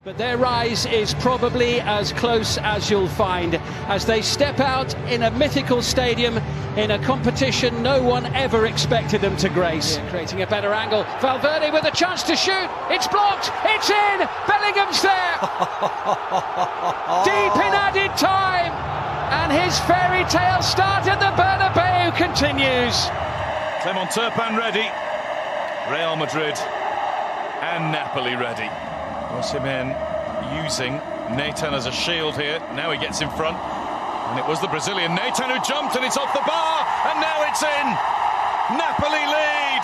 But their rise is probably as close as you'll find as they step out in a mythical stadium in a competition no one ever expected them to grace. Yeah, creating a better angle. Valverde with a chance to shoot. It's blocked. It's in. Bellingham's there. Deep in added time. And his fairy tale start at the Bernabeu continues. Clement Turpin ready. Real Madrid and Napoli ready. Osimhen using Nathan as a shield here. Now he gets in front. And it was the Brazilian Nathan who jumped, and it's off the bar. And now it's in. Napoli lead.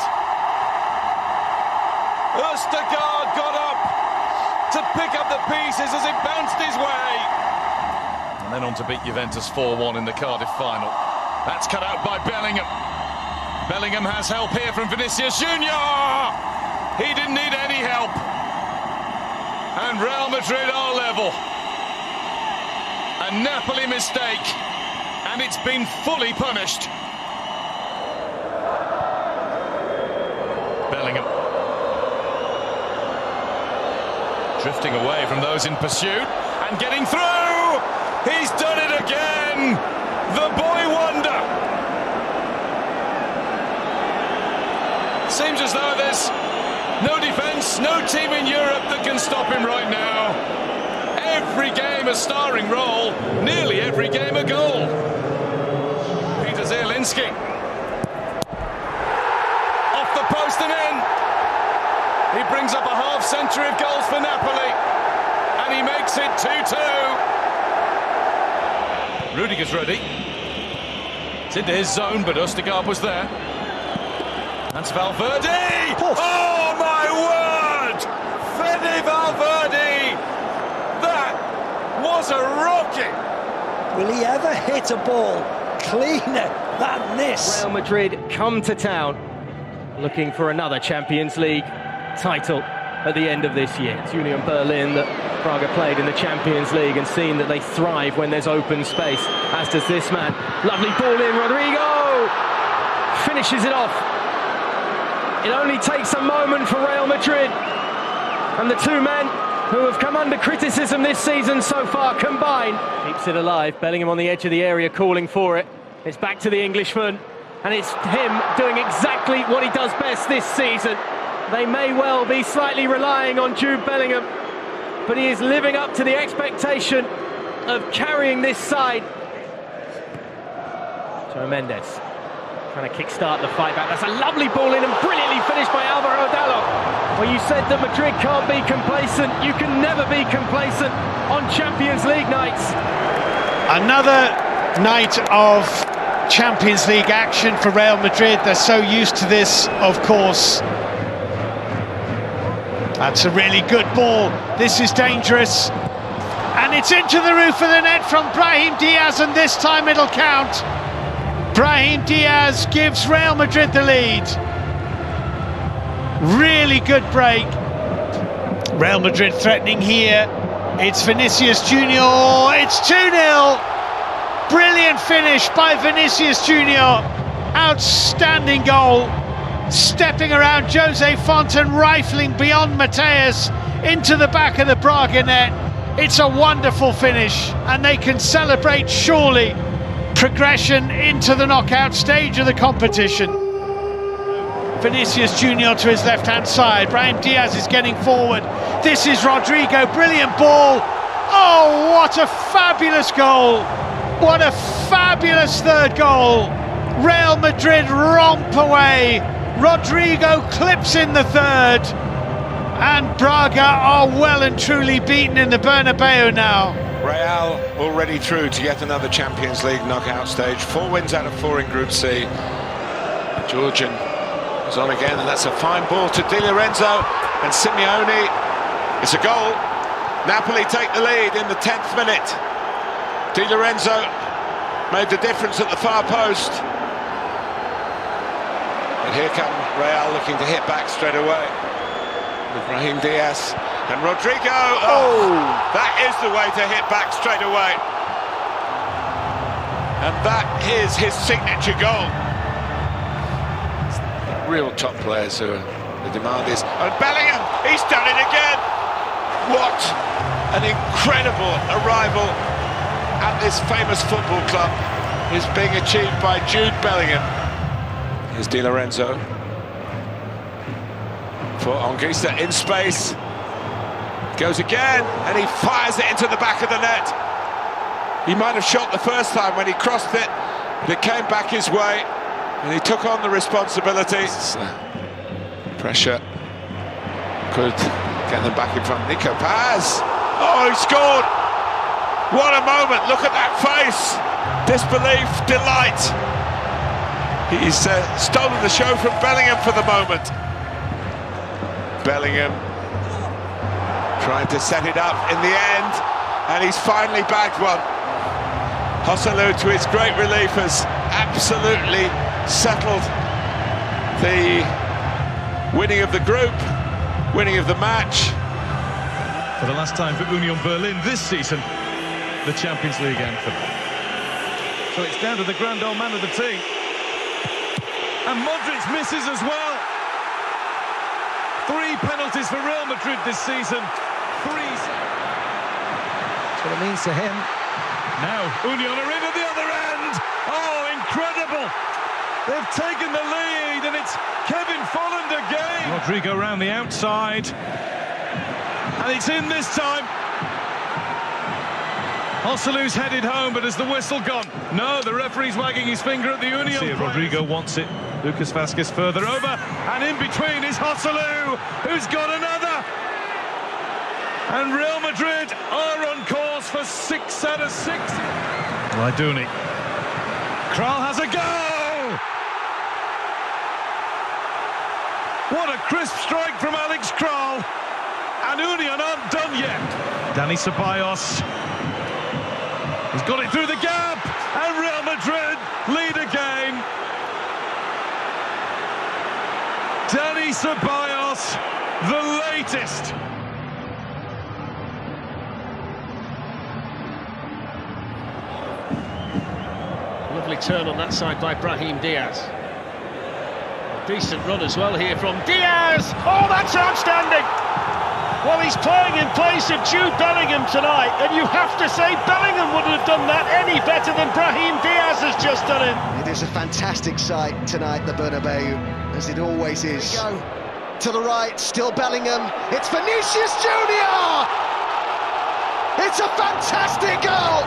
Østegård got up to pick up the pieces as it bounced his way. And then on to beat Juventus 4-1 in the Cardiff final. That's cut out by Bellingham. Bellingham has help here from Vinicius Junior. He didn't need any help. And Real Madrid are level. A Napoli mistake, and it's been fully punished. Bellingham drifting away from those in pursuit and getting through. He's done it again. The boy wonder. Seems as though there's no defence, no team in Europe that can stop him right now. Every game a starring role, nearly every game a goal. Peter Zielinski. Off the post and in. He brings up a half-century of goals for Napoli. And he makes it 2-2. Rudiger's ready. It's into his zone, but Østegård was there. That's Valverde! Oh my word! Fede Valverde! That was a rocket! Will he ever hit a ball cleaner than this? Real Madrid come to town looking for another Champions League title at the end of this year. It's Union Berlin that Braga played in the Champions League and seen that they thrive when there's open space, as does this man. Lovely ball in, Rodrigo! Finishes it off. It only takes a moment for Real Madrid, and the two men who have come under criticism this season so far combine. Keeps it alive. Bellingham on the edge of the area calling for it. It's back to the Englishman, and it's him doing exactly what he does best this season. They may well be slightly relying on Jude Bellingham, but he is living up to the expectation of carrying this side. Joe Mendes trying to kick-start the fight back. That's a lovely ball in and brilliantly finished by Alvaro Dallo. Well, you said that Madrid can't be complacent. You can never be complacent on Champions League nights. Another night of Champions League action for Real Madrid. They're so used to this, of course. That's a really good ball. This is dangerous. And it's into the roof of the net from Brahim Diaz, and this time it'll count. Brahim Diaz gives Real Madrid the lead. Really good break. Real Madrid threatening here. It's Vinicius Junior. It's 2-0. Brilliant finish by Vinicius Junior. Outstanding goal. Stepping around Jose Font and rifling beyond Mateus into the back of the Braga net. It's a wonderful finish, and they can celebrate surely progression into the knockout stage of the competition. Vinicius Junior to his left-hand side. Brahim Diaz is getting forward. This is Rodrigo. Brilliant ball. Oh, what a fabulous goal. What a fabulous third goal. Real Madrid romp away. Rodrigo clips in the third. And Braga are well and truly beaten in the Bernabeu now. Real already through to yet another Champions League knockout stage. 4 wins out of 4 in Group C. Georgian is on again, and that's a fine ball to Di Lorenzo and Simeone. It's a goal. Napoli take the lead in the 10th minute. Di Lorenzo made the difference at the far post. And here come Real looking to hit back straight away. With Brahim Diaz and Rodrigo. Oh, that is the way to hit back straight away. And that is his signature goal. Real top players who are, the demand is. And Bellingham, he's done it again. What an incredible arrival at this famous football club is being achieved by Jude Bellingham. Here's Di Lorenzo for Anguissa in space. Goes again, and he fires it into the back of the net. He might have shot the first time when he crossed it, but it came back his way, and he took on the responsibility. Pressure could get them back in front. Nico Paz. Oh, he scored! What a moment! Look at that face! Disbelief, delight. He's stolen the show from Bellingham for the moment. Bellingham trying to set it up in the end, and he's finally bagged one. Joselu, to his great relief, has absolutely settled the winning of the group, winning of the match. For the last time for Union Berlin this season, the Champions League anthem. So it's down to the grand old man of the team. And Modric misses as well. 3 penalties for Real Madrid this season. 3. That's what it means to him. Now, Union are in at the other end. Oh, incredible. They've taken the lead, and it's Kevin Folland again. Rodrigo round the outside. And it's in this time. Joselu's headed home, but has the whistle gone? No, the referee's wagging his finger at the Union. Rodrigo wants it. Lucas Vazquez further over, and in between is Joselu, who's got another. And Real Madrid are on course for 6 out of 6. Raiduni. Kral has a go! What a crisp strike from Alex Kral. And Union aren't done yet. Dani Ceballos. He's got it through the gap, and Real Madrid lead again. Dani Ceballos, the latest. Lovely turn on that side by Brahim Diaz. A decent run as well here from Diaz. Oh, that's outstanding. Well, he's playing in place of Jude Bellingham tonight, and you have to say Bellingham wouldn't have done that any better than Brahim Diaz has just done it. It is a fantastic sight tonight, the Bernabeu, as it always is. To the right, still Bellingham. It's Vinicius Junior! It's a fantastic goal!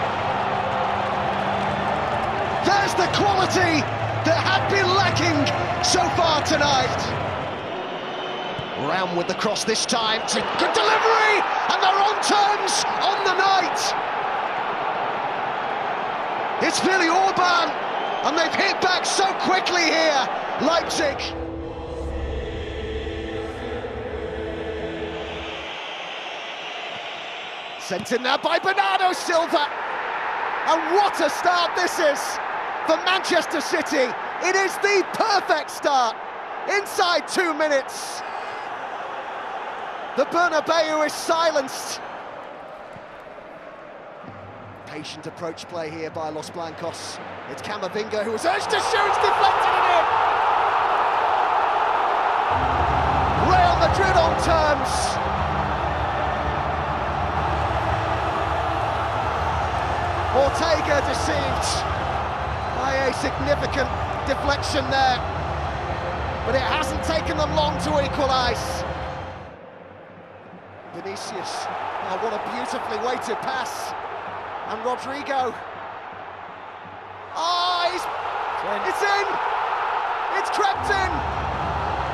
There's the quality that had been lacking so far tonight. Round with the cross this time, it's a good delivery, and they're on terms on the night. It's Billy Orban, and they've hit back so quickly here, Leipzig. Sent in there by Bernardo Silva, and what a start this is for Manchester City. It is the perfect start, inside 2 minutes. The Bernabeu is silenced. Patient approach play here by Los Blancos. It's Camavinga who was urged to shoot, it's deflected it in. Real Madrid on terms. Ortega deceived by a significant deflection there, but it hasn't taken them long to equalise. Vinicius, oh, what a beautifully weighted pass, and Rodrigo. Oh, it's in! It's crept in!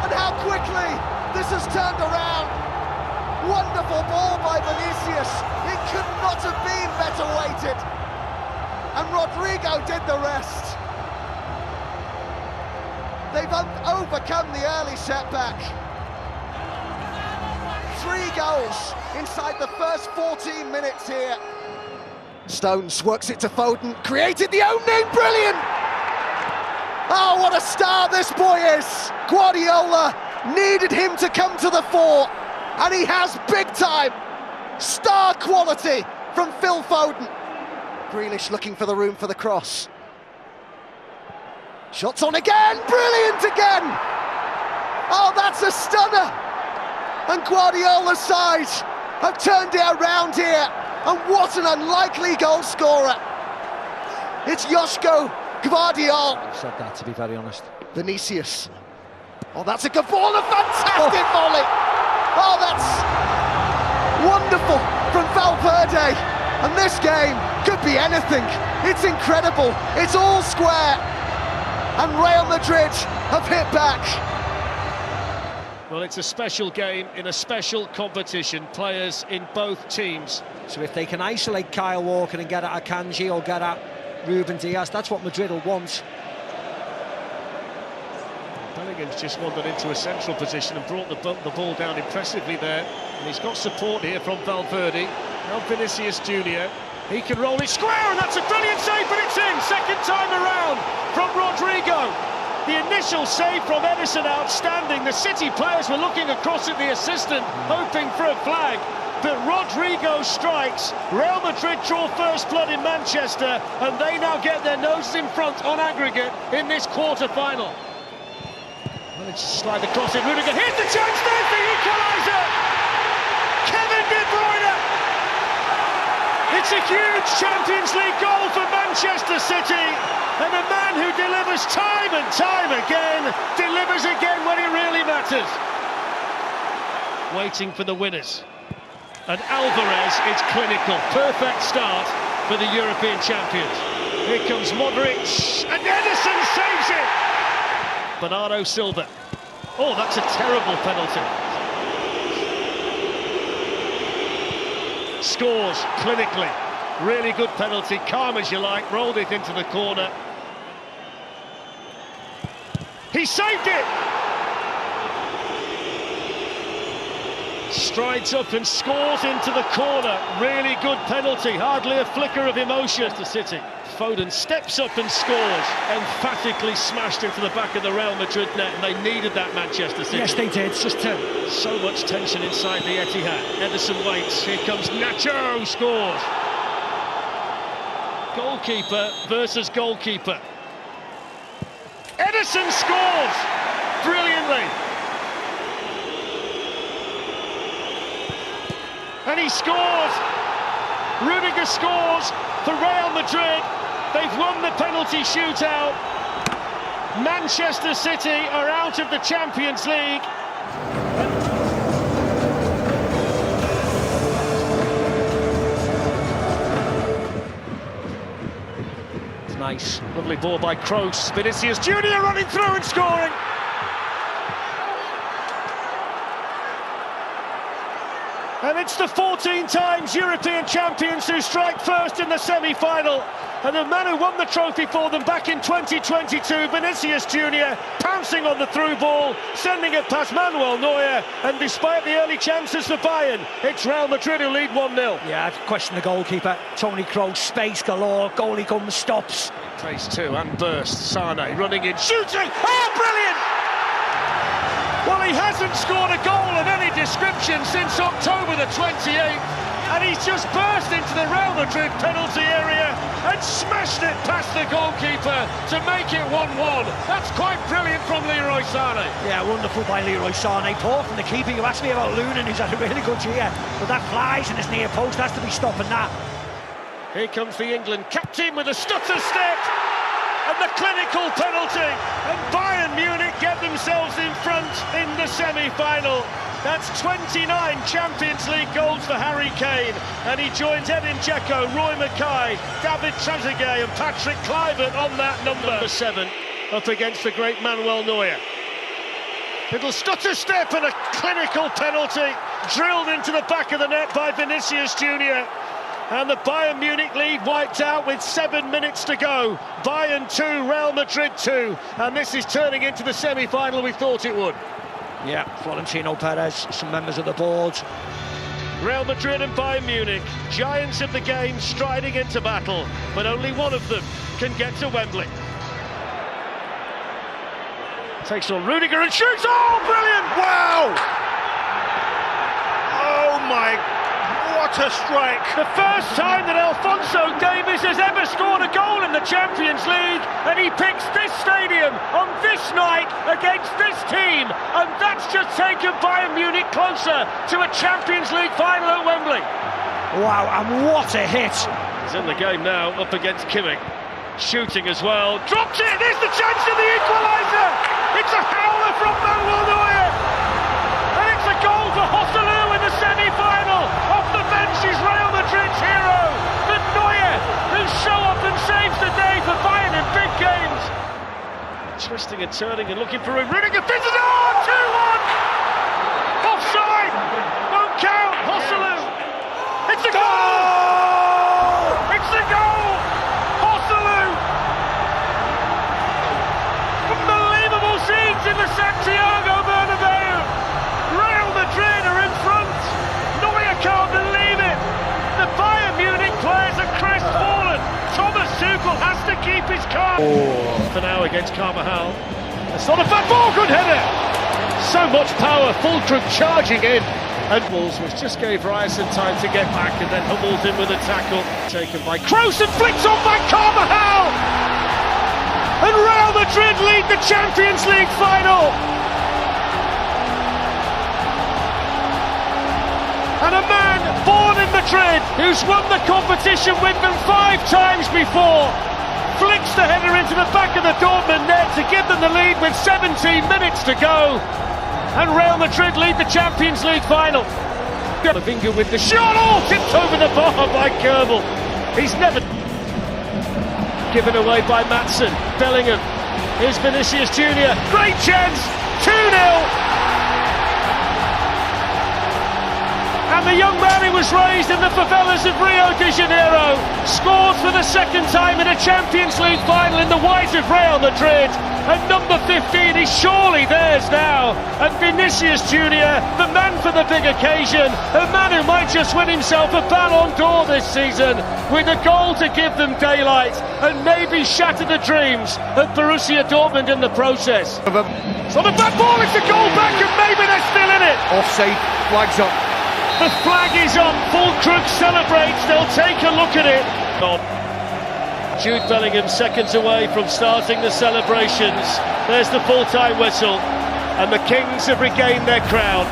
And how quickly this has turned around! Wonderful ball by Vinicius, it could not have been better weighted, and Rodrigo did the rest. They've overcome the early setback. 3 goals inside the first 14 minutes here. Stones works it to Foden, created the opening, brilliant! Oh, what a star this boy is! Guardiola needed him to come to the fore, and he has big time. Star quality from Phil Foden. Grealish looking for the room for the cross. Shots on again, brilliant again! Oh, that's a stunner! And Guardiola's side have turned it around here, and what an unlikely goal scorer. It's Joško Gvardiol. I've said that, to be very honest. Vinicius. Oh, that's a good ball, a fantastic volley. Oh, that's wonderful from Valverde. And this game could be anything. It's incredible. It's all square. And Real Madrid have hit back. Well, it's a special game in a special competition. Players in both teams. So if they can isolate Kyle Walker and get at Akanji or get at Ruben Diaz, that's what Madrid will want. Bellingham's just wandered into a central position and brought the ball down impressively there. And he's got support here from Valverde. Now Vinicius Junior. He can roll it square, and that's a brilliant save, but it's in. Second time around from Rodrigo. The initial save from Ederson, outstanding. The City players were looking across at the assistant, hoping for a flag. But Rodrigo strikes. Real Madrid draw first blood in Manchester, and they now get their noses in front on aggregate in this quarter-final. Managed to slide the cross in. Rudiger, here's the chance, there's the equaliser! Kevin De Bruyne! It's a huge Champions League goal for Manchester City, and a man who delivers time and time again, delivers again when it really matters. Waiting for the winners. And Alvarez is clinical. Perfect start for the European champions. Here comes Modric, and Ederson saves it! Bernardo Silva. Oh, that's a terrible penalty. Scores clinically. Really good penalty, calm as you like, rolled it into the corner. He saved it! Strides up and scores into the corner. Really good penalty, hardly a flicker of emotion to City. Foden steps up and scores, emphatically smashed into the back of the Real Madrid net, and they needed that, Manchester City. Yes, they did. It's just so much tension inside the Etihad. Ederson waits, here comes Nacho, scores. Goalkeeper versus goalkeeper. Ederson scores brilliantly. And he scores. Rudiger scores for Real Madrid. They've won the penalty shootout. Manchester City are out of the Champions League. It's nice. Lovely ball by Kroos. Vinicius Junior running through and scoring. And it's the 14 times European champions who strike first in the semi-final. And the man who won the trophy for them back in 2022, Vinicius Junior, pouncing on the through ball, sending it past Manuel Neuer. And despite the early chances for Bayern, it's Real Madrid who lead 1-0. Yeah, I've questioned the goalkeeper. Toni Kroos, space galore, goalie comes, stops. Pace two and burst. Sane running in, shooting. Oh, brilliant! Well, he hasn't scored a goal of any description since October the 28th, and he's just burst into the Real Madrid penalty area and smashed it past the goalkeeper to make it 1-1. That's quite brilliant from Leroy Sane. Yeah, wonderful by Leroy Sane. Poor from the keeper. You asked me about Lunin, who's had a really good year, but that flies in his near post, has to be stopping that. Here comes the England captain with a stutter step. And the clinical penalty, and Bayern Munich get themselves in front in the semi-final. That's 29 Champions League goals for Harry Kane, and he joins Edin Dzeko, Roy Mackay, David Trezeguet and Patrick Kluivert on that number 7, up against the great Manuel Neuer. Little stutter step and a clinical penalty, drilled into the back of the net by Vinicius Junior. And the Bayern Munich lead wiped out with 7 minutes to go. Bayern 2, Real Madrid 2. And this is turning into the semi-final we thought it would. Yeah, Florentino Perez, some members of the board. Real Madrid and Bayern Munich, giants of the game, striding into battle. But only one of them can get to Wembley. Takes on Rudiger and shoots. Oh, brilliant! Wow! Oh my... What What a strike! The first time that Alphonso Davies has ever scored a goal in the Champions League, and he picks this stadium on this night against this team, and that's just taken Bayern Munich closer to a Champions League final at Wembley. Wow, and what a hit! He's in the game now, up against Kimmich. Shooting as well. Drops it! There's the chance of the equaliser! It's a howler from Manuel Neuer! And it's a goal for Joselu in the semi-final! Off the bench is Real Madrid's hero! But Neuer, who so often saves the day for Bayern in big games! Twisting and turning and looking for a Rudiger fits it on! 2-1! Offside! Won't count! Joselu! It's a goal! It's a goal! In the Santiago Bernabeu, Real Madrid are in front. Neuer can't believe it. The Bayern Munich players are crestfallen. Thomas Tuchel has to keep his calm. For now against Carvajal. It's not a bad ball, good header. So much power, Fulkrug charging in. And Wolves, which just gave Ryerson time to get back, and then humbled him with a tackle. Taken by Kroos and flicked on by Carvajal. And Real Madrid lead the Champions League final. And a man born in Madrid, who's won the competition with them 5 times before, flicks the header into the back of the Dortmund net to give them the lead with 17 minutes to go. And Real Madrid lead the Champions League final. Vinga with the shot, tipped over the bar by Kerbal. He's never... Given away by Maatsen. Bellingham. Here's Vinicius Junior. Great chance. 2-0. And the young man who was raised in the favelas of Rio de Janeiro scores for the second time in a Champions League final in the white of Real Madrid. And number 15 is surely theirs now. And Vinicius Junior, the man for the big occasion, a man who might just win himself a Ballon d'Or this season, with a goal to give them daylight and maybe shatter the dreams of Borrusia Dortmund in the process. So the back ball, it's a goal back, and maybe they're still in it. Offside, flags up. The flag is up, Fulkrug celebrates, they'll take a look at it. Jude Bellingham seconds away from starting the celebrations. There's the full-time whistle, and the Kings have regained their crown.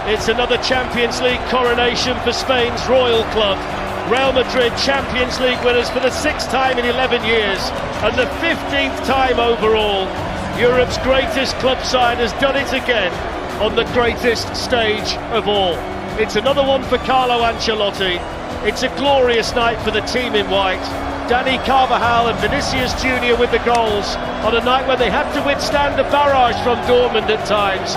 It's another Champions League coronation for Spain's royal club. Real Madrid Champions League winners for the 6th time in 11 years, and the 15th time overall. Europe's greatest club side has done it again on the greatest stage of all. It's another one for Carlo Ancelotti. It's a glorious night for the team in white. Dani Carvajal and Vinicius Junior with the goals on a night when they had to withstand a barrage from Dortmund at times.